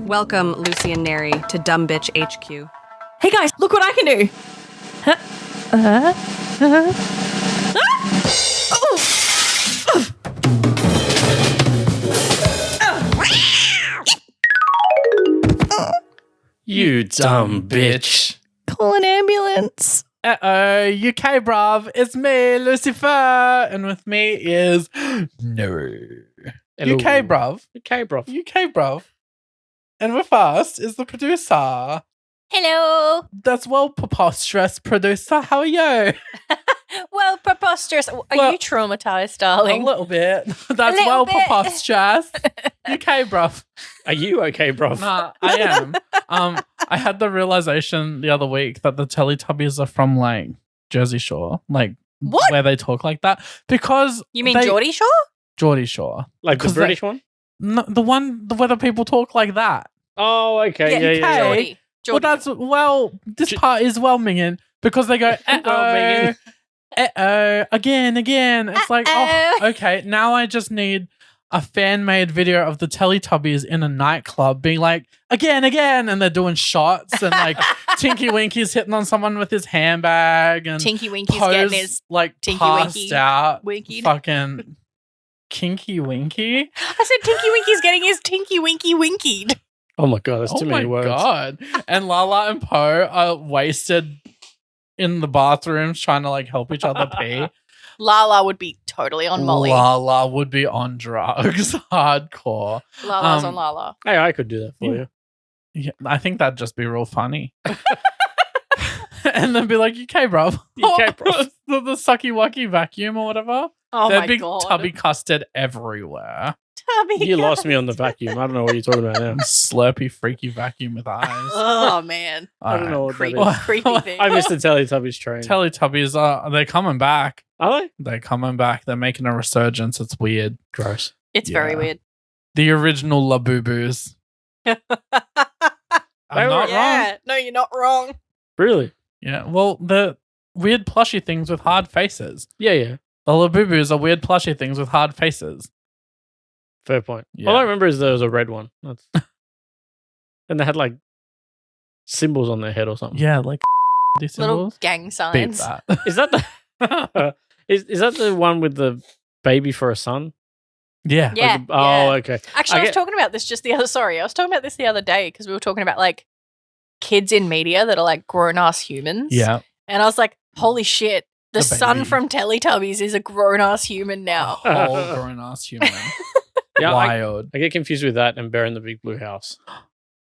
Welcome, Lucy and Nery, to Dumb Bitch HQ. Hey guys, look what I can do. You dumb bitch. Call an ambulance. UK bruv, it's me, Lucy-Furr, and with me is Nery. UK bruv. UK bruv. And with us is the producer. Hello. That's well preposterous, producer. How are you? Well, preposterous. Are you traumatized, darling? A little bit. That's little well bit. preposterous. UK bruv. Are you okay, bruv? Nah, I am. I had the realization the other week that the Teletubbies are from like Jersey Shore, like What? where they talk like that. Because You mean Geordie Shore? Geordie Shore, Like the 'Cause British one? no, the one where the people talk like that. Oh, okay. Yeah. Geordie. Well, this part is well minging because they go again. It's like, oh, okay. Now I just need a fan-made video of the Teletubbies in a nightclub being like, again, and they're doing shots and like Tinky Winky's hitting on someone with his handbag and Tinky Winky's Pose, getting his like Tinky passed Winky out, winkied. fucking Kinky Winky. I said Tinky Winky's getting his Tinky Winky winkied. Oh my god, that's Oh too my many words. god! And Lala and Poe are wasted in the bathrooms trying to like help each other pee. Lala would be totally on Molly. Lala would be on drugs, hardcore. Lala's on Lala. Hey, I could do that for you. Yeah, I think that'd just be real funny. And then be like, "UK, bro, UK, bro." the sucky wucky vacuum or whatever." Oh There'd my be god. tubby custard everywhere. Tubby You lost me on the vacuum. I don't know what you're talking about now. Slurpy, freaky vacuum with eyes. Oh man. I don't know what Creepy, that is. creepy thing. I missed the Teletubbies train. Teletubbies they're coming back. Are they? They're coming back. They're making a resurgence. It's weird. Gross. It's very Yeah. weird. The original Labubu's. I'm not wrong. Yeah. No, you're not wrong. Really? Yeah. Well, the weird plushy things with hard faces. Yeah. The Labubus are weird plushy things with hard faces. Fair point. Yeah. All I remember is there was a red one. That's... and they had like symbols on their head or something. Yeah, like these Little symbols. gang Beat signs. that. Is that the is that the one with the baby for a son? Yeah. Yeah. Like oh, okay. Actually, I I was get- talking about this just the other. Sorry, I was talking about this the other day because we were talking about like kids in media that are like grown ass humans. Yeah. And I was like, holy shit, the The son baby. from Teletubbies is a grown ass human now. Whole grown ass human. Yeah, Wild. I get confused with that and Bear in the Big Blue House.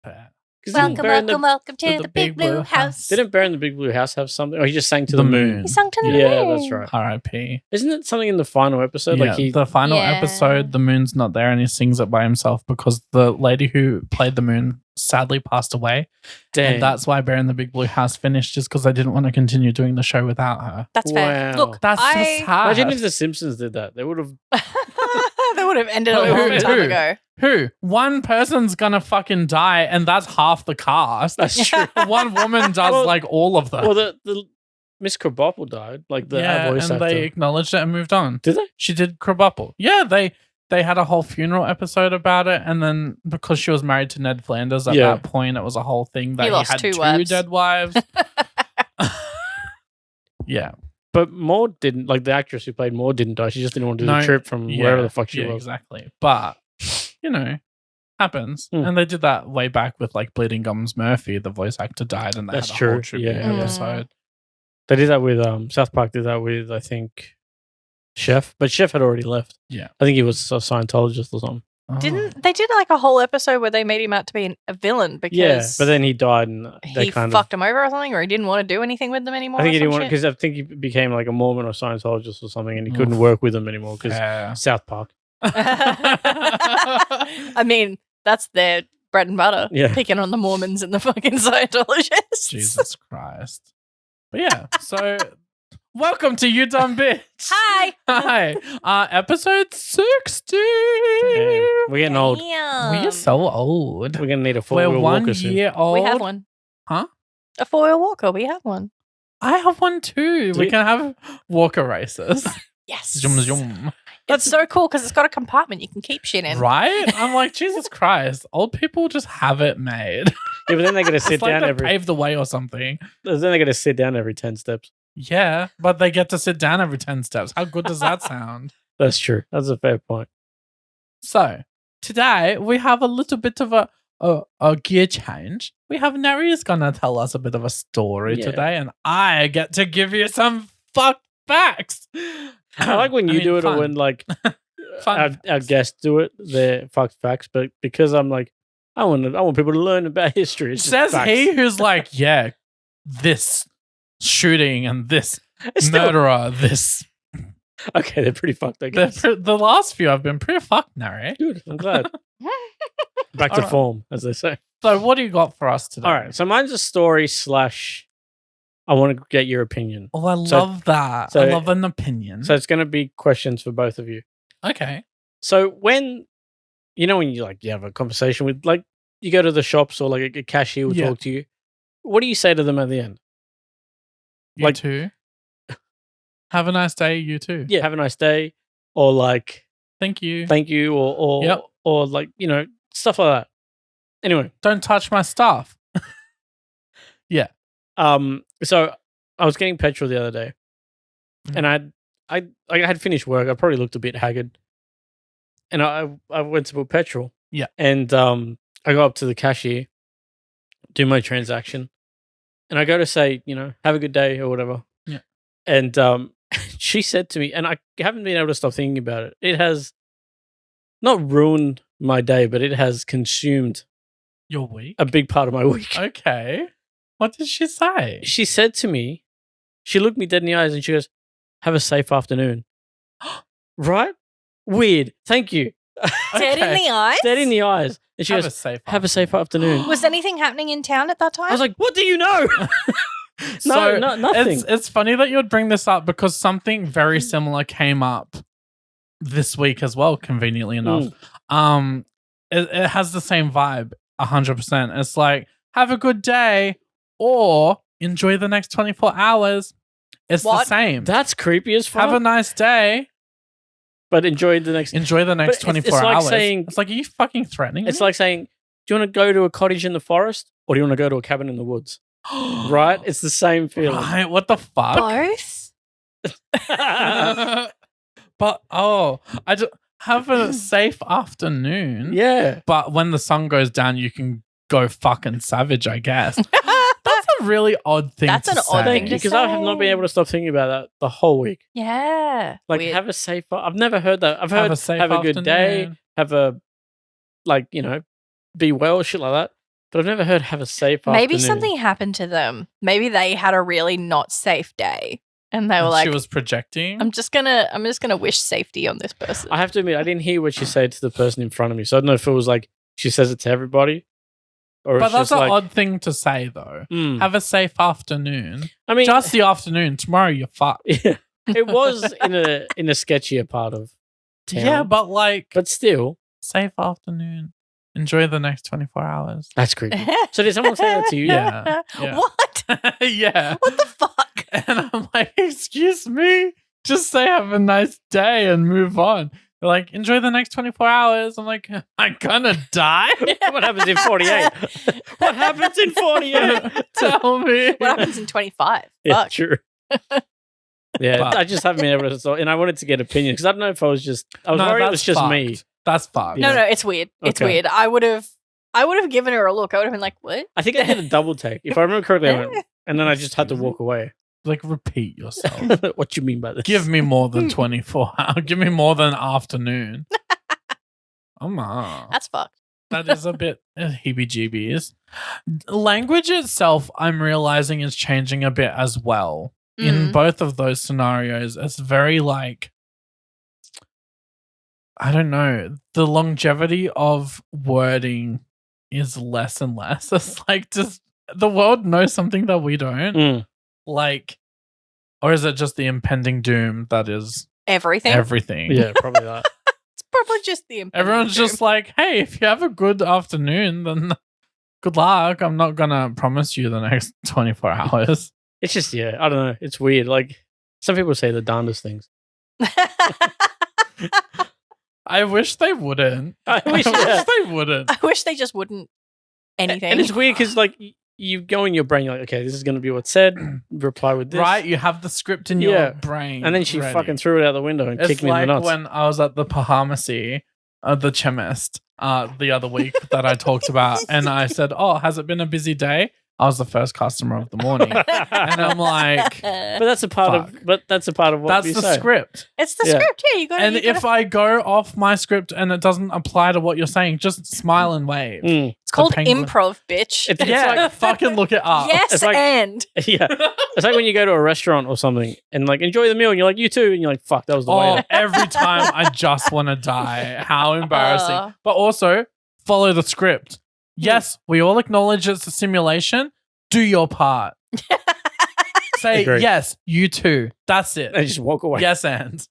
Bad. 'Cause didn't Bear in the- welcome to the Big Blue House. Didn't Bear in the Big Blue House have something? Or he just sang to the moon. He sung to the Yeah, moon. that's right. R.I.P. Isn't it something in the final episode? Yeah, Like he the final Yeah. episode, the moon's not there and he sings it by himself because the lady who played the moon sadly passed away. Dang. And that's why Bear in the Big Blue House finished, just because I didn't want to continue doing the show without her. That's fair. Wow. Look, That's I so sad. Imagine if the Simpsons did that. They would have they would have ended a Who- long time who? ago. Who? One person's gonna fucking die, and that's half the cast. That's true. One woman does Well- like all of them. Well the Miss Krabappel died. Like the yeah, voice and actor. they acknowledged it and moved on. Did they? She did Krabappel. Yeah, they had a whole funeral episode about it, and then because she was married to Ned Flanders at Yeah. that point, it was a whole thing that He he, lost had two two wives. dead wives. Yeah, But Maud didn't, like the actress who played Maud didn't die. She just didn't want to do No, the trip from wherever the fuck she yeah, was. exactly. But you know, happens, Hmm. and they did that way back with like Bleeding Gums Murphy. The voice actor died, and they That's had a whole true, tribute yeah. episode. They did that with South Park did that with I think Chef, but Chef had already left. Yeah. I think he was a Scientologist or something. Oh. Didn't they did like a whole episode where they made him out to be a villain because Yeah, but then he died and they he kind fucked him over or something, or he didn't want to do anything with them anymore. I think he or didn't some want shit? because I think he became like a Mormon or Scientologist or something, and he Oof. couldn't work with them anymore because Yeah. South Park. I mean, that's their bread and butter. Yeah. Picking on the Mormons and the fucking Scientologists. Jesus Christ. But yeah, so welcome to You Dumb Bitch. Hi. Hi. Episode 60. Damn. We're getting old. We are so old. We're gonna need a We're four-wheel 1 walker soon. year old. We have one. Huh? A 4-wheel walker. We have one. I have one too. Do we you? can have walker races. Yes. Zoom, zoom. It's so cool because it's got a compartment you can keep shit in. Right? I'm like, Jesus Christ. Old people just have it made. Yeah, but then they got to sit It's like down they every. paved the way or something. Then they got to sit down every 10 steps. Yeah, but they get to sit down every 10 steps. How good does that sound? That's true. That's a fair point. So, today we have a little bit of a gear change. We have Nery is going to tell us a bit of a story Yeah. today, and I get to give you some fuck facts. I like when you do it or fun. when like Fun our guests do it. They're fucked facts, but because I'm like, I want people to learn about history. It's just Says facts. he who's like, yeah, this shooting and this It's still- murderer, this. Okay, they're pretty fucked. I guess. The last few have been pretty fucked, Nery. Good. I'm glad. Back to Alright. form, as they say. So, what do you got for us today? All right. So mine's a story / I want to get your opinion. Oh, I So- love that. so- I love an opinion. So it's going to be questions for both of you. Okay. So when when you have a conversation with like you go to the shops or like a cashier will Yeah. talk to you, what do you say to them at the end? You Like- too. Have a nice day, you too. Yeah, have a nice day, or like Thank you. thank you, or Yep. or like stuff like that. Anyway, Don't touch my stuff. so I was getting petrol the other day, Mhm. and I had finished work. I probably looked a bit haggard, and I went to put petrol. Yeah. And I go up to the cashier, do my transaction, and I go to say, have a good day or whatever. Yeah. And she said to me, and I haven't been able to stop thinking about it. It has not ruined my day, but it has consumed Your week? a big part of my week. Okay. What did she say? She said to me, she looked me dead in the eyes and she goes, "Have a safe afternoon." Right? Weird. Thank you. Dead in Okay. the eyes? Dead in the eyes. And she Have a goes, safe "Have a safe afternoon." Was anything happening in town at that time? I was like, "What do you know?" So, nothing. It's funny that you would bring this up because something very similar came up this week as well, conveniently enough. It has the same vibe 100%. It's like, have a good day or enjoy the next 24 hours. It's the What? same. That's creepy as fuck. Have a nice day. but enjoy the next. Enjoy the next But it's 24 like hours. saying- It's like, are you fucking threatening It's me? like saying, "Do you want to go to a cottage in the forest or do you want to go to a cabin in the woods?" Right? It's the same feeling. Right? What the fuck? Both? But, I just have a safe afternoon. Yeah. But when the sun goes down, you can go fucking savage, I guess. That's a really odd thing That's to an say. odd thing Thank you, to because I have not been say. able to stop thinking about that the whole week. Yeah. Like, Weird. have a safe. I've never heard that. I've heard Have a safe have a good day. afternoon. Have a be well, shit like that. But I've never heard have a safe. Maybe afternoon. something happened to them. Maybe they had a really not safe day. And they were And like, she was projecting. I'm just gonna wish safety on this person. I have to admit, I didn't hear what she said to the person in front of me, so I don't know if it was like she says it to everybody, or but it's that's just an like. odd thing to say, though. Have a safe afternoon. I mean, Just the afternoon. Tomorrow you're fucked. yeah, it was in a sketchier part of town. Yeah, but like, but still, safe afternoon. Enjoy the next 24 hours. that's creepy. So did someone say that to you? Yeah. Yeah. What? Yeah. What the fuck? And I'm like, excuse me? Just say have a nice day and move on. They're like, enjoy the next 24 hours. I'm like, I'm gonna die? What happens in 48? What happens in 48? Tell me. What happens in 25? Yeah, Fuck. true. Yeah, But- I just haven't been able to solve, and I wanted to get opinions because I don't know if I was worried it that's was just fucked. me. That's fucked. No, it's weird. It's Okay. weird. I would have given her a look. I would have been like, what? I think I did a double take. If I remember correctly, I went, and then I just had to walk away. Like, repeat yourself. What you mean by this? Give me more than 24 hours. Give me more than afternoon. Oh my. That's fucked. That is a bit heebie-jeebies. Language itself, I'm realizing, is changing a bit as well. In Mm. both of those scenarios, it's very like, I don't know, the longevity of wording is less and less. It's like, just the world knows something that we don't. Mm. Like, or is it just the impending doom that is Everything. everything? Yeah, probably that. It's probably just the impending Everyone's doom. just like, hey, if you have a good afternoon, then good luck. I'm not going to promise you the next 24 hours. It's just, yeah, I don't know. It's weird. Like, some people say the darndest things. I wish they wouldn't. I wish, I yeah. wish they wouldn't. I wish they just wouldn't anything. And it's weird because like you go in your brain, you're like, okay, this is going to be what's said. Reply with this, Right? You have the script in your Yeah. brain. And then she ready. fucking threw it out the window and It's kicked me in like the nuts. when I was at the Pharmacy, the chemist, the other week that I talked about, and I said, "Oh, has it been a busy day?" I was the first customer of the morning, and I'm like, But that's a part Fuck. of. But that's a part of what "That's you the say. script." It's the Yeah. script. Yeah, you got. And if I go off my script and it doesn't apply to what you're saying, just smile and wave. Mm. it's called penguin. improv, bitch. It's Yeah, like fucking look it up. yes, it's like- and yeah, it's like when you go to a restaurant or something and like enjoy the meal and you're like you too and you're like fuck that was the Oh, way. every time I just want to die. How embarrassing. Uh. But also, follow the script. Yes, we all acknowledge it's a simulation. Do your part. Say, Agree. yes, you too. That's it. And just walk away. Yes, and.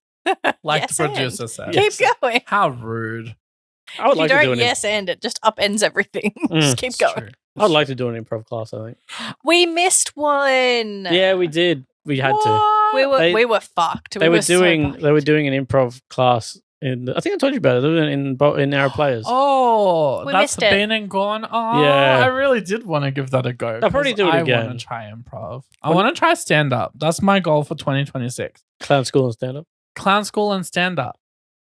Like Yes, the and. producer said. keep going. How rude. I would If like you to do don't an. yes and it just upends everything. just keep It's going. true. I'd like to do an improv class. I think. We missed one. Yeah, we did. We had to. What? We were fucked. They we were so doing. fucked. They were doing an improv class. I think I told you about it. They were in our players. Oh, We that's missed it. been and gone. Oh, Yeah. I really did want to give that a go. I'll probably 'cause do it I again. want to try improv. I want to try stand up. That's my goal for 2026. Clown school and stand up. Clown school and stand up.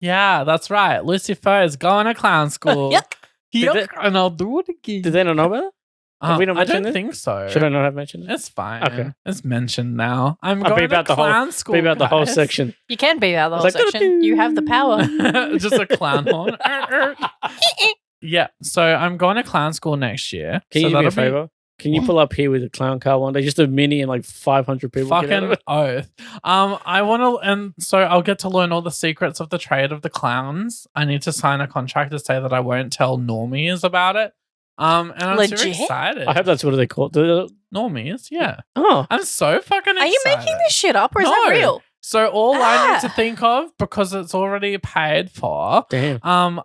Yeah, that's right. Lucy-Furr is going to clown school. Yuck. Yuck, Did and I'll do it again. Did they not know about it? Have we not I mentioned don't it? think so. Should I not have mentioned it? It's fine. Okay. It's mentioned now. I'm I'll going beep out to the whole- clown school. Beep out the whole guys. section. You can be out the I whole was like, section. You have the power. Just a clown horn. Yeah. So I'm going to clown school next year. Can so you do me a that'll be favor? Can you pull up here with a clown car one day? Just a mini and like 500 people. get out of Fucking it? oath. I want to, and so I'll get to learn all the secrets of the trade of the clowns. I need to sign a contract to say that I won't tell normies about it. And I'm super Legit? excited. I hope that's what they call it. Normies, yeah. Oh, I'm so fucking Are excited. you making this shit up or is that No. real? So all I need to Ah. think of, because it's already paid for, damn.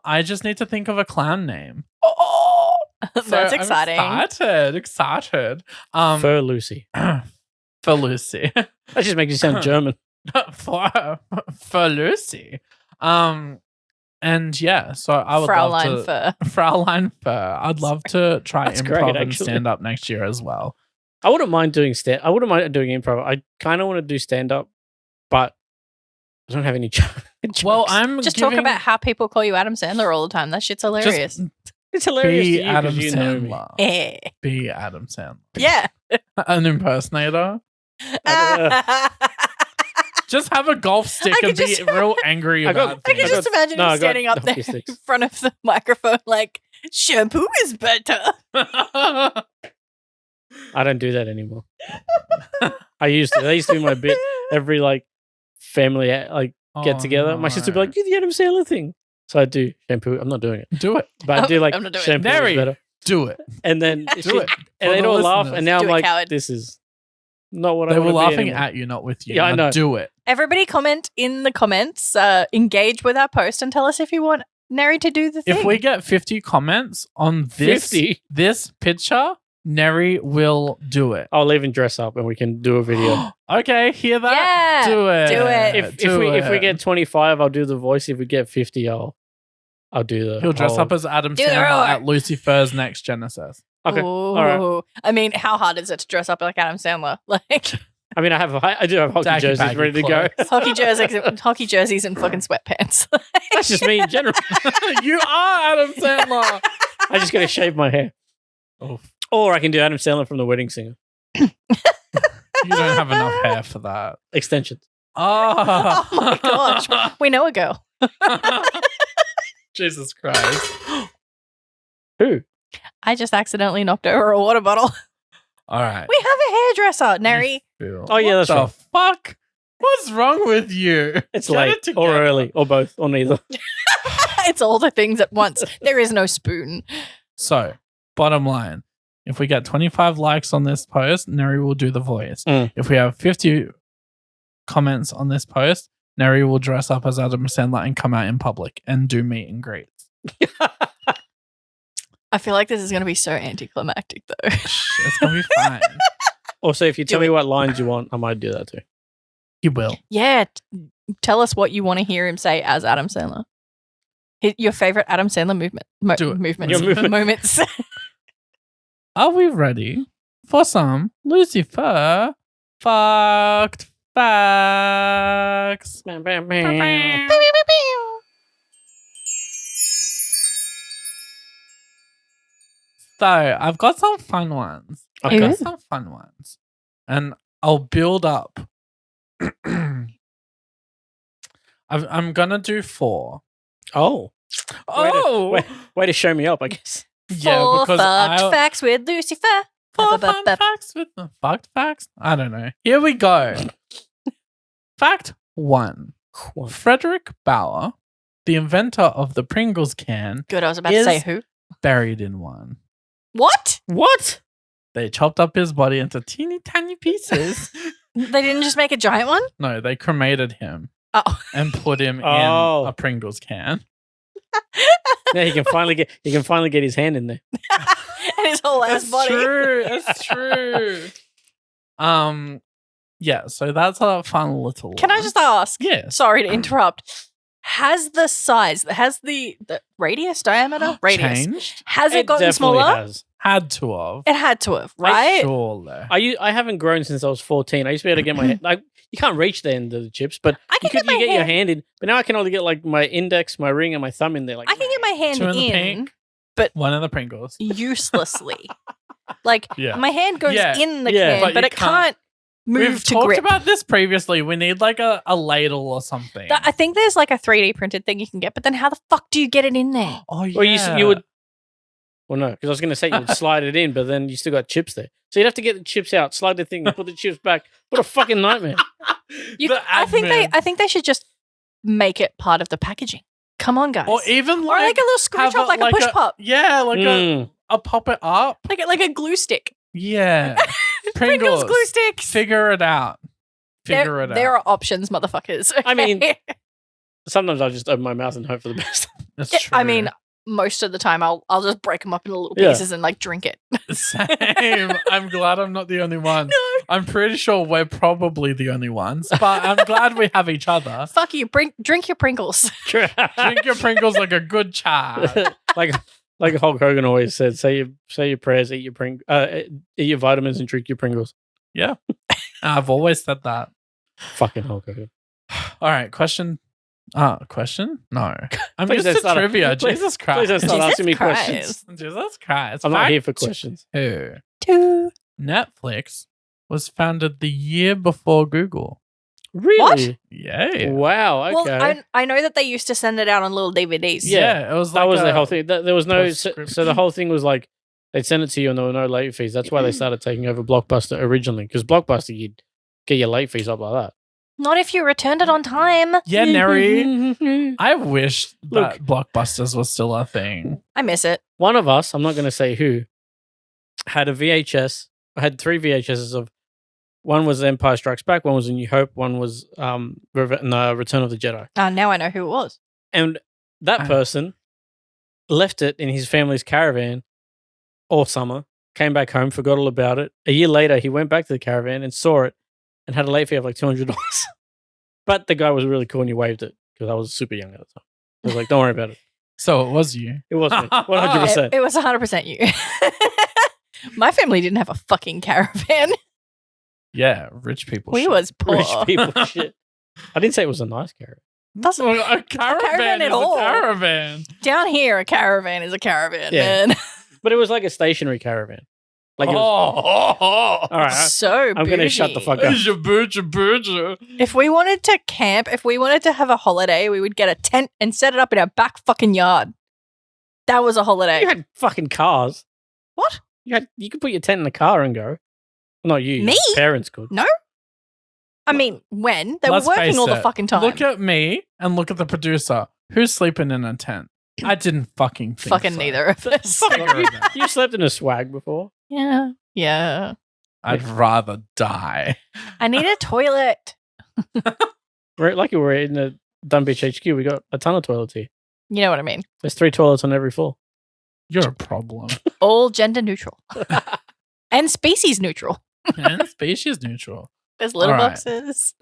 I just need to think of a clown name. Oh, So that's I'm exciting. excited. Fur Lucy. For Lucy. That just makes you sound German. for Lucy. And yeah, so I would Fraulein love to Fur. Fraulein Fur. I'd love to try That's improv great, and actually. stand up next year as well. I wouldn't mind doing I wouldn't mind doing improv. I kind of want to do stand up, but I don't have any jokes. Well, I'm Just giving, talk about how people call you Adam Sandler all the time. That shit's hilarious. just it's hilarious. be to you 'cause Adam you know me. Sandler. Eh. Be Adam Sandler. Yeah. An impersonator. Just have a golf stick I and could be just- real angry I got- about I can things. just imagine no, I him got standing up there hockey sticks. in front of the microphone like, shampoo is better. I don't do that anymore. I used to. That used to be my bit. Every like family like get together. My sister would be like, "Do the Adam Sandler thing." So I do shampoo. I'm not doing it, do it. but I do like I'm not doing it. shampoo is Nery. better. Do it. And then Do it. and For they'd the all laugh. listeners. And now Do I'm it, like, coward. this is not what They I were want to be laughing anymore. at you, not with you. Yeah, I Now know. Do it. Everybody comment in the comments, engage with our post and tell us if you want Nery to do the thing. If we get 50 comments on this 50. this picture, Nery will do it. I'll even dress up and we can do a video. Okay, hear that? Yeah, Do it. do it. If we get 25, I'll do the voice. If we get 50, I'll do the. He'll dress whole- up as Adam Do the Sandler roar. at Lucy-Furr's next Genesis. Okay. Ooh. All right. I mean, how hard is it to dress up like Adam Sandler? Like I mean, I do have hockey Daggy jerseys baggy ready to go. clothes. hockey jerseys and fucking sweatpants. That's just me in general. You are Adam Sandler. I just got to shave my hair. Oh, Or I can do Adam Sandler from The Wedding Singer. you don't have enough hair for that. Extensions. Oh, Oh my gosh. We know a girl. Jesus Christ. Who? I just accidentally knocked over a water bottle. All right. We have a hairdresser, Nery. Oh, yeah, that's what right. the fuck? What's wrong with you? It's Get late it or together. early or both or neither. It's all the things at once. There is no spoon. So, bottom line, if we get 25 likes on this post, Nery will do the voice. Mm. If we have 50 comments on this post, Nery will dress up as Adam Sandler and come out in public and do meet and greets. I feel like this is going to be so anticlimactic, though. It's going to be fine. Also, if you tell Do me it. what lines you want, I might do that too. You will. Yeah, tell us what you want to hear him say as Adam Sandler. Your favorite Adam Sandler moments. Are we ready for some Lucy-Furr fucked facts? So I've got some fun ones. Okay. And I'll build up. I'm gonna do 4. Oh. Oh, Way to show me up, I guess. yeah, Four because fucked facts with Lucy-Furr. 4 fun facts with the fucked facts. I don't know. Here we go. Fact 1: Frederick Bauer, the inventor of the Pringles can, Good, I was about to say who. buried in one. What? What? They chopped up his body into teeny tiny pieces. They didn't just make a giant one? No, they cremated him Oh. and put him in Oh. a Pringles can. Now he can finally get his hand in there. And his whole ass body. True. It's true. Yeah, so that's a fun little Can I one. just ask? Yes. Sorry to interrupt. Has the radius, diameter? Radius. Changed? Has it gotten definitely smaller? has. Had to have. It had to have, right? Surely. I haven't grown since I was 14. I used to be able to get my hand, like you can't reach the end of the chips, but I you can could get my you get your hand. hand in. But now I can only get like my index, my ring, and my thumb in there. Like I can get my hand 2 in the in pink, but- one in the Pringles. uselessly. Like Yeah. my hand goes Yeah. in the Yeah. can, But but you it can't move We've to talked grip. about this previously. We need like a ladle or something. I think there's like a 3D printed thing you can get, but then how the fuck do you get it in there? Oh, yeah. Well, you would. Well, no, because I was going to say you would slide it in, but then you still got chips there. So you'd have to get the chips out, slide the thing, and put the chips back. What a fucking nightmare! I think they should just make it part of the packaging. Come on, guys. Or even Or like a little screw have top, like a push pop, Yeah, like a pop it up. like a glue stick. Yeah. Pringles glue sticks. Figure it out. Figure it out. There are options, motherfuckers. I mean, okay? Sometimes I just open my mouth and hope for the best. That's Yeah, true. I mean, most of the time I'll just break them up into little Yeah. pieces and like drink it. Same. I'm glad I'm not the only one. I'm pretty sure we're probably the only ones, but I'm glad we have each other. Fuck you. Drink your Pringles. Drink your Pringles like a good child. like Hulk Hogan always said, say your prayers, eat your vitamins, and drink your Pringles. Yeah. I've always said that. Fucking Hulk Hogan. All right, question? No. I'm Please used don't to start- trivia. please- Jesus Christ. Please don't start Jesus asking me Christ. questions. Jesus Christ. I'm not here Fact for questions. 2. Netflix was founded the year before Google. Really? Yeah. Wow. Okay. Well, I know that they used to send it out on little DVDs. Yeah, it was like that was a- the whole thing. There was no. postscript. So the whole thing was like they'd send it to you and there were no late fees. That's why they started taking over Blockbuster originally. Because Blockbuster, you'd get your late fees up like that. Not if you returned it on time. Yeah, Nery. I wish Look. that Blockbusters was still a thing. I miss it. One of us, I'm not going to say who, had a VHS. I had 3 VHSs of. One was Empire Strikes Back. One was A New Hope. One was Return of the Jedi. Now I know who it was. And that person left it in his family's caravan all summer, came back home, forgot all about it. A year later, he went back to the caravan and saw it and had a late fee of like $200. But the guy was really cool and he waved it because I was super young at the time. I was like, don't worry about it. So it was you. It was me, 100%. It was 100% you. My family didn't have a fucking caravan. Yeah, rich people. We shit. was poor. Rich people shit. I didn't say it was a nice caravan. Doesn't Well, a caravan caravan is at all. a caravan. Down here, a caravan is a caravan, Yeah. man. But it was like a stationary caravan. Like it was, all right, So I'm going to shut the bougie. fuck up. Bougie. If we wanted to camp, if we wanted to have a holiday, we would get a tent and set it up in our back fucking yard. That was a holiday. You had fucking cars. What? You could put your tent in the car and go. Well, not you. Me? Your parents could. I mean, when? They Let's were working face all the it. fucking time. Look at me and look at the producer. Who's sleeping in a tent? I didn't fucking think fucking so. neither of us. Figure it out. You slept in a swag before. Yeah. Yeah. I'd rather die. I need a toilet. We're lucky we're in the Dumb Beach HQ. We got a ton of toilets here. You know what I mean? There's 3 toilets on every floor. You're a problem. All gender neutral. And species neutral. And species neutral. There's little All right. boxes.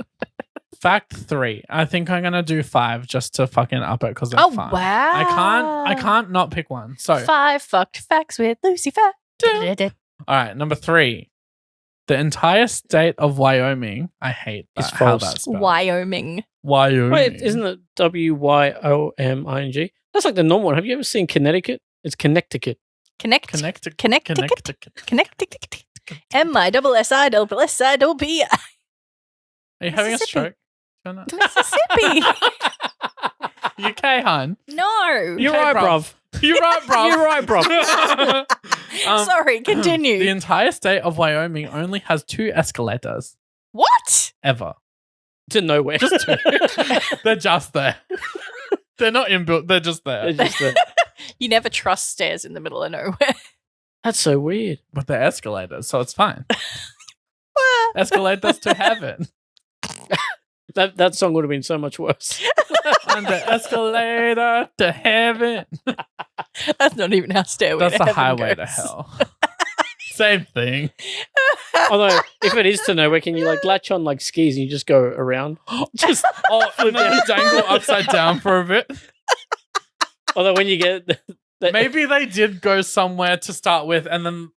Fact 3. I think I'm gonna do 5 just to fucking up it because they're Oh, fun. wow. I can't not pick one. So 5 fucked facts with Lucy-Furr. all right, number 3. The entire state of Wyoming. I hate that. It's How false. that's spelled. Wyoming. Wyoming. Wait, isn't it Wyoming? That's like the normal one. Have you ever seen Connecticut? It's Connecticut. Connecticut. Connecticut. M-I-double-S-I-double-S-I-double-P. Are you having a Mississippi. stroke? Jonah? Mississippi. You okay, hon? No. You're Okay, right, bruv. bruv. You're right, bro. You're right, bruv. Sorry, continue. The entire state of Wyoming only has 2 escalators What? ever. To nowhere. Just 2. They're just there. They're not inbuilt. They're just there. It's just that. You never trust stairs in the middle of nowhere. That's so weird. But they're escalators, so it's fine. Escalators to heaven. That song would have been so much worse. On the escalator to heaven. That's not even how stairway That's to the heaven highway to goes. hell. Same thing. Although, if it is to nowhere, can you like latch on like skis and you just go around? Just and then you dangle upside down for a bit. Although when you get Maybe they did go somewhere to start with, and then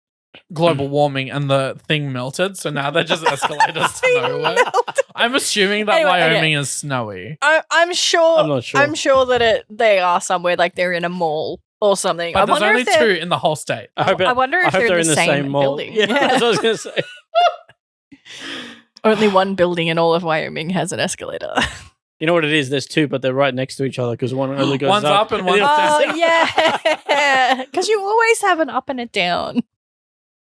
global warming and the thing melted, so now they're just escalators to nowhere. I'm assuming that Anyway, okay. Wyoming is snowy. I'm sure. I'm not sure. I'm sure that they are somewhere, like they're in a mall or something. But I there's wonder only if they're. 2 in the whole state. I wonder if hope they're in the same mall. building. Yeah, that's what I was gonna say. Only one building in all of Wyoming has an escalator. You know what it is? There's 2, but they're right next to each other because one only goes One's up and one's the other- Oh yeah, because you always have an up and a down.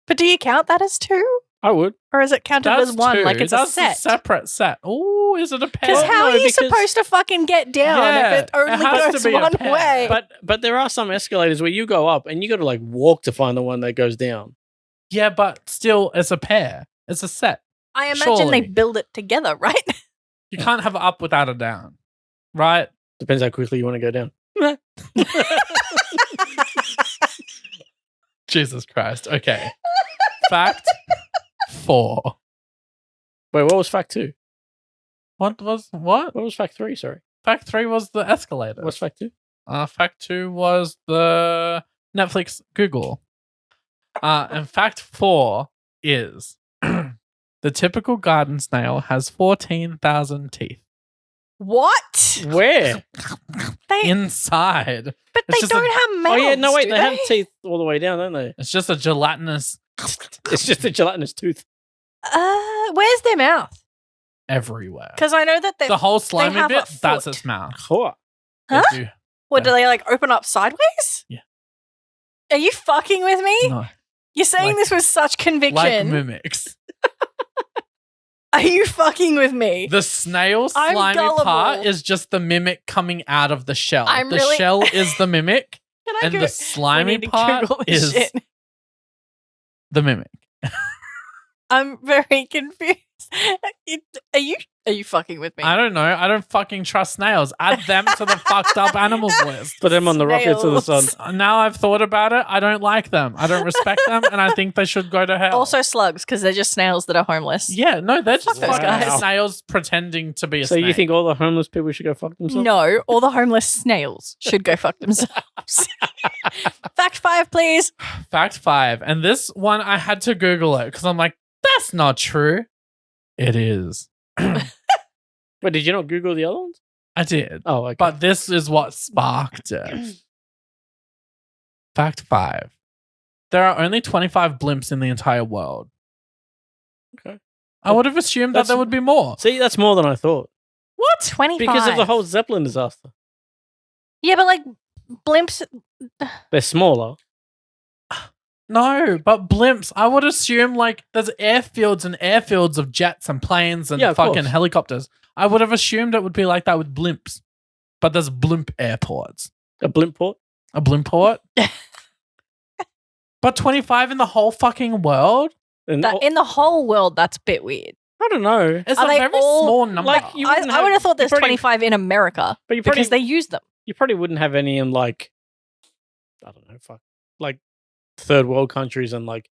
But do you count that as 2, I would. or is it counted That's as 1? 2. Like it's That's a set? separate set. Oh, is it a pair? Because how no, are you because- supposed to fucking get down Yeah, if it only it has goes to be a one pair. way? But there are some escalators where you go up and you got to like walk to find the one that goes down. Yeah, but still, it's a pair. It's a set. I imagine surely. they build it together, right? You can't have an up without a down, right? Depends how quickly you want to go down. Jesus Christ. Okay. Fact 4. Wait, what was fact 2? What? What was fact 3? Sorry. Fact 3 was the escalator. What's fact 2? Fact 2 was the Netflix Google. And fact 4 is the typical garden snail has 14,000 teeth What? Where? They, inside. but it's they just don't a- have mouths. Oh yeah, no wait, do they have teeth all the way down, don't they? It's just a gelatinous It's just a gelatinous tooth. Where's their mouth? everywhere. Because I know that they. The whole slimy have bit, a that's foot. its mouth. Huh? They Huh? do- What do they like? Open up sideways? Yeah. Are you fucking with me? No, You're saying Like- this with such conviction. like mimics. Are you fucking with me? The snail I'm slimy part gullible. is just the mimic coming out of the shell. I'm the really- shell is the mimic, Can I and go- the we slimy need to part Google this is shit. the mimic. I'm very confused. Are you fucking with me? I don't know. I don't fucking trust snails. Add them to the fucked up animals list. Put them on the rocket to the sun. Snails. Now I've thought about it. I don't like them. I don't respect them, and I think they should go to hell. Also slugs, because they're just snails that are homeless. yeah, no, they're just those fucking guys. snails pretending to be a So snake. you think all the homeless people should go fuck themselves? No, all the homeless snails should go fuck themselves. Fact 5, please. Fact 5, and this one I had to Google it because I'm like, that's not true. It is. But did you not Google the other ones? I did. Oh, okay. But this is what sparked it. Fact 5. There are only 25 blimps in the entire world. Okay. I would have assumed that That's- there would be more. See, that's more than I thought. What? 25. Because of the whole Zeppelin disaster. Yeah, but like blimps. They're smaller. No, but blimps, I would assume like there's airfields and airfields of jets and planes and Yeah, of fucking course. helicopters. I would have assumed it would be like that with blimps. But there's blimp airports. A blimp port? A blimp port? But 25 in the whole fucking world? And That, in the whole world, that's a bit weird. I don't know. It's Are a they very all, small number. like, you I wouldn't would have have- thought there's you probably- 25 in America But you probably, because they use them. you probably wouldn't have any in like, I don't know, fuck. Like third world countries and like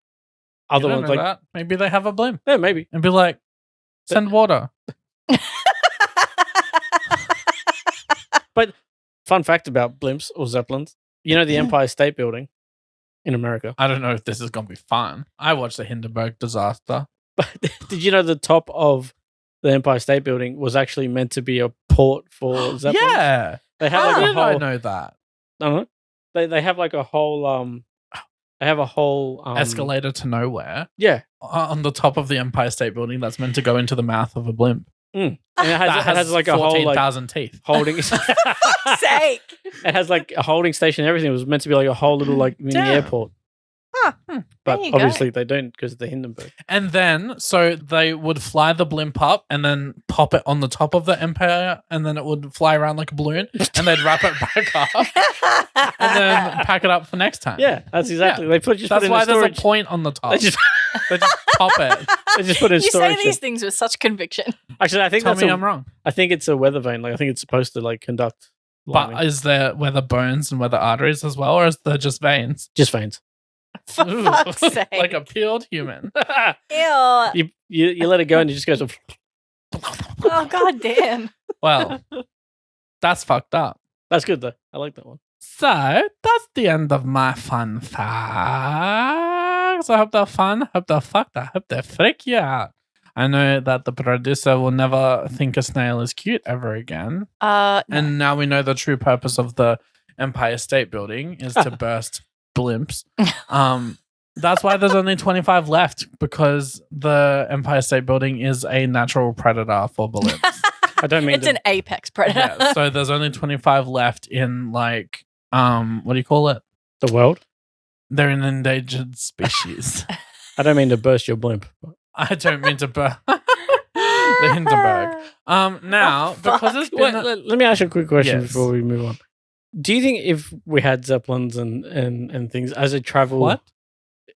You other don't ones. know Like, that. Maybe they have a blimp yeah, maybe. and be like, send water. But fun fact about blimps or zeppelins, you know the Empire State Building in America. I don't know if this is going to be fun. I watched the Hindenburg disaster. But did you know the top of the Empire State Building was actually meant to be a port for zeppelins? Yeah. They have How like a did whole. I know that? Uh-huh. They have like a whole They have a whole Escalator to nowhere Yeah, on the top of the Empire State Building that's meant to go into the mouth of a blimp. and it That has like a whole like 14,000 teeth. holding. Sake. It has like a holding station and everything. It was meant to be like a whole little like mini Damn. airport. Huh. But There you go. obviously they don't because of the Hindenburg. And then, so they would fly the blimp up and then pop it on the top of the Empire, and then it would fly around like a balloon, and they'd wrap it back up and then pack it up for next time. Yeah, that's exactly. They just That's put it why in there's storage. a point on the top. They just, They just pop it. they just put it in You storage. say these things with such conviction. Actually, I think Tell that's me I'm wrong. I think it's a weather vane. Like I think it's supposed to like conduct. But lightning. is there where the bones and where the arteries as well, or is there just veins? Just veins. For Ooh. fuck's sake. Like a peeled human. Ew. you let it go and it just goes. Oh, god damn. Well, that's fucked up. That's good though. I like that one. So that's the end of my fun facts. I hope they're fun. Hope they're fucked. I hope they freak you out. I know that the producer will never think a snail is cute ever again. No. And now we know the true purpose of the Empire State Building is to burst blimps. That's why there's only 25 left, because the Empire State Building is a natural predator for blimps. I don't mean It's to, an apex predator. Yeah, so there's only 25 left in like what do you call it? the world. They're an endangered species. I don't mean to burst your blimp. I don't mean to burn the Hindenburg. Now, Oh, because fuck. it's been Let me ask you a quick question Yes. before we move on. Do you think if we had zeppelins and things as it traveled, what?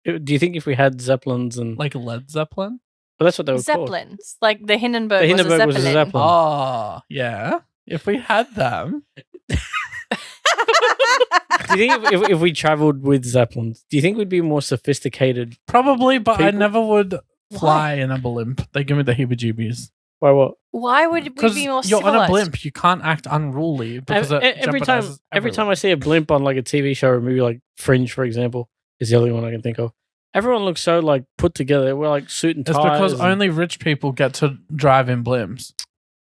Do you think if we had zeppelins and Like Led Zeppelin? well, that's what they were called. Zeppelins. Like the Hindenburg, The Hindenburg was was a a Zeppelin. Zeppelin. Oh, yeah. If we had them. Do you think if we traveled with zeppelins, do you think we'd be more sophisticated? Probably, but I People- never would fly in a blimp. They give me the heebie-jeebies. By what? Why would we Because be more you're on a civilized? blimp, you can't act unruly because it Every time jeopardizes every time I everyone. see a blimp on like a TV show or a movie like Fringe, for example, is the only one I can think of. Everyone looks so like put together. We're like suit and It's ties. because and- only rich people get to drive in blimps.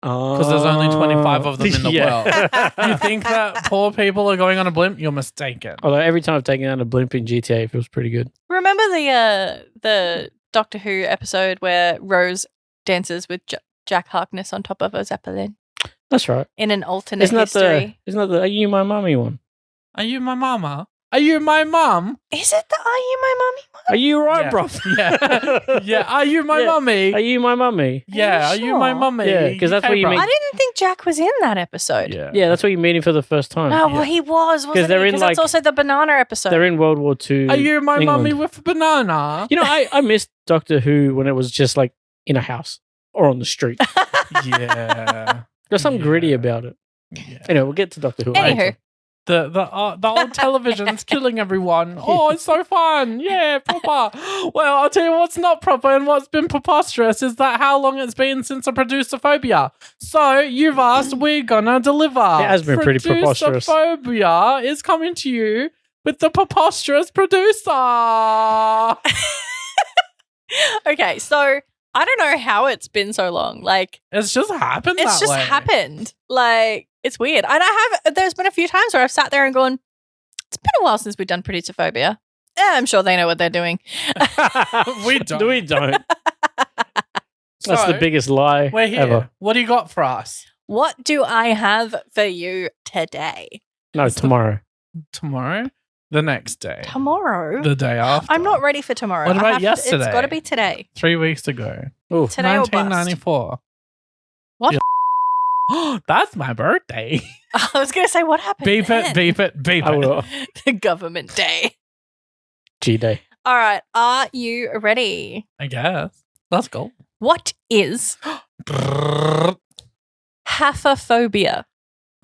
Because there's only 25 of them in the world. You think that poor people are going on a blimp? You're mistaken. Although every time I've taken out a blimp in GTA, it feels pretty good. Remember the Doctor Who episode where Rose dances with Jack Harkness on top of a Zeppelin That's right. in an alternate Isn't that history? the Are You My Mummy one? Are you my mama? Are you my mum? Is it the Are You My Mummy one? Are you right, Yeah. bro? Yeah. Yeah. Are you my Yeah. mummy? Are you my mummy? Yeah. Are you my sure? mummy? Yeah, 'cause that's UK what you bro. mean. I didn't think Jack was in that episode. Yeah. Yeah, that's what you meet him for the first time. No, well, he was, wasn't they're he? in, Because that's like- also the banana episode. They're in World War II. Are you my England. mummy with a banana? You know, I missed Doctor Who when it was just like in a house or on the street. Yeah. There's something gritty Yeah. about it. Yeah. Anyway, we'll get to Doctor Who. Anywho. later. The old television's killing everyone. Oh, it's so fun. Yeah, proper. Well, I'll tell you what's not proper and what's been preposterous is that how long it's been since a Producerphobia. So you've asked, we're gonna deliver. It has been pretty preposterous. Producerphobia is coming to you with the preposterous producer. Okay, so I don't know how it's been so long. Like, It's just happened it's that just way. happened. Like, it's weird. And there's been a few times where I've sat there and gone, it's been a while since we've done Producerphobia. Yeah, I'm sure they know what they're doing. We don't. We don't. That's the So, biggest lie We're here. ever. What do you got for us? What do I have for you today? No, tomorrow. Tomorrow? The next day? Tomorrow? The day after? I'm not ready for tomorrow. What I about have yesterday? It's got to be today. 3 weeks ago. Ooh. Today or bust. 1994. What? That's my birthday. I was going to say, what happened Beep then? it, beep it, beep I it. will. The government day. G-Day. All right. Are you ready? I guess. Let's go. What is Well, haphophobia?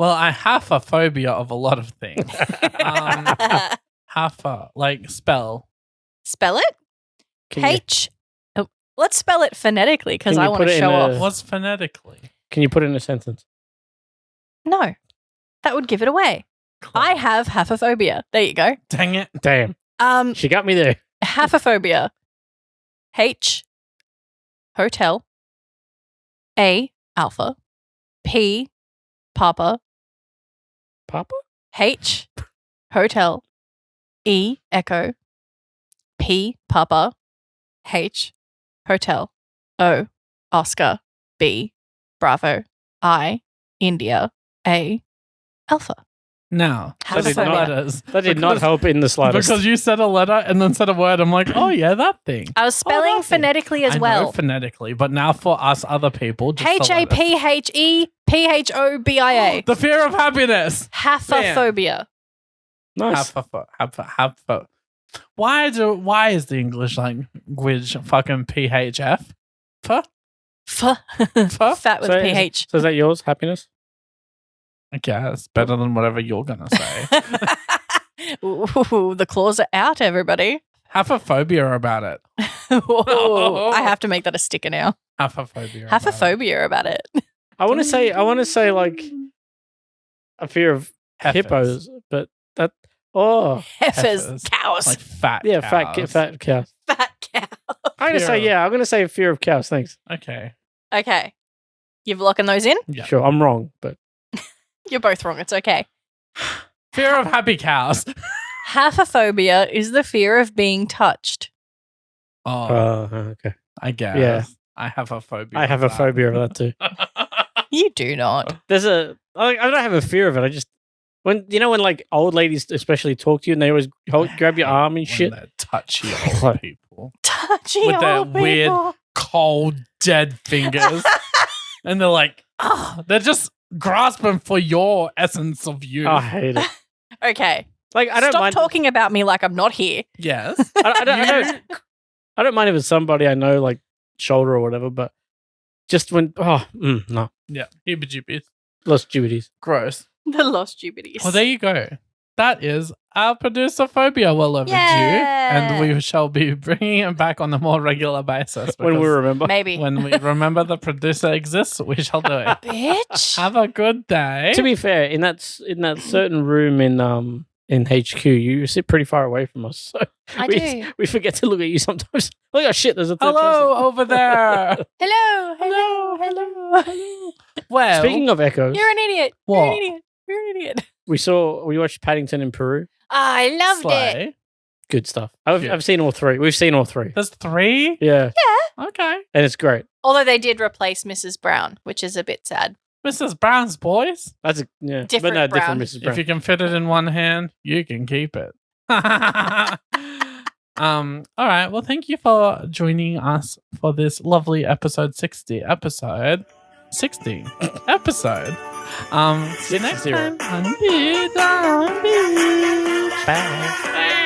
I have a phobia of a lot of things. Half like spell. Spell it? Can you, H. Oh, let's spell it phonetically because Can I you want put to it in show a- off. What's phonetically? can you put it in a sentence? No. that would give it away. I have haphophobia. There you go. Dang it. Damn. She got me there. Haphophobia. H, hotel. A, alpha. P, papa. Papa? H, hotel. E, echo. P, papa. H, hotel. O, Oscar. B, bravo. I, India. A, alpha. Now, That just did the not- letters. That did not help in the slightest. Because you said a letter and then said a word. I'm like, oh, yeah, that thing. I was spelling that thing. phonetically as I well. know phonetically, but now for us other people, just the H A letters. P H E P H O B I A. The fear of happiness. Haphophobia. Nice. Why is the English language fucking PHF? Fat with So PH. So is that yours? Happiness? I guess better than whatever you're gonna say. Ooh, the claws are out, everybody. Haphophobia about it. Whoa, I have to make that a sticker now. Haphophobia. Haphophobia about it. I want to say like a fear of hippos, but that Heifers, cows. like fat. yeah, cows. fat cows. Fat cow. I'm gonna say Fear of- I'm gonna say fear of cows. Thanks. Okay. Okay. You've locking those in? Yeah. Sure, I'm wrong, but You're both wrong. It's okay. Fear of happy cows. Haphophobia is the fear of being touched. Oh, okay. I guess. yeah. I have a phobia. I have a phobia of that too. You do not. I don't have a fear of it. I just when like old ladies especially talk to you and they always grab your arm and shit. When they're touchy old people Touchy with their old weird, people. cold, dead fingers, and they're like, they're just grasping for your essence of you. I hate it. Okay. Like I don't Stop mind. talking about me like I'm not here. Yes. I don't mind if it's somebody I know, like shoulder or whatever. But just when no, Yeah. Heebie-jeebies. lost duties. Gross. The lost jubilees. Well, there you go. That is our Producerphobia well overdue. Yeah. And we shall be bringing it back on a more regular basis. When we because remember. Maybe. when we remember the producer exists, we shall do it. Bitch. Have a good day. To be fair, in that certain room in HQ, you sit pretty far away from us. So I we, do. we forget to look at you sometimes. Oh yeah, shit! There's a third Hello over there. Hello. Hello. Hello. Well, Speaking of echoes, You're an idiot. What? You're an idiot. You're an idiot. we watched Paddington in Peru. I loved it. Slay. Good stuff. Yeah. I've seen all three. We've seen all three. There's 3? Yeah, Okay. and it's great. Although they did replace Mrs. Brown, which is a bit sad. Mrs. Brown's boys. That's Different but no, Brown. different Mrs. Brown. If you can fit it in one hand, you can keep it. All right. Well, thank you for joining us for this lovely episode 60. Episode 60. Episode. See you next 60. time. On Beat on Beach. Bye. Bye.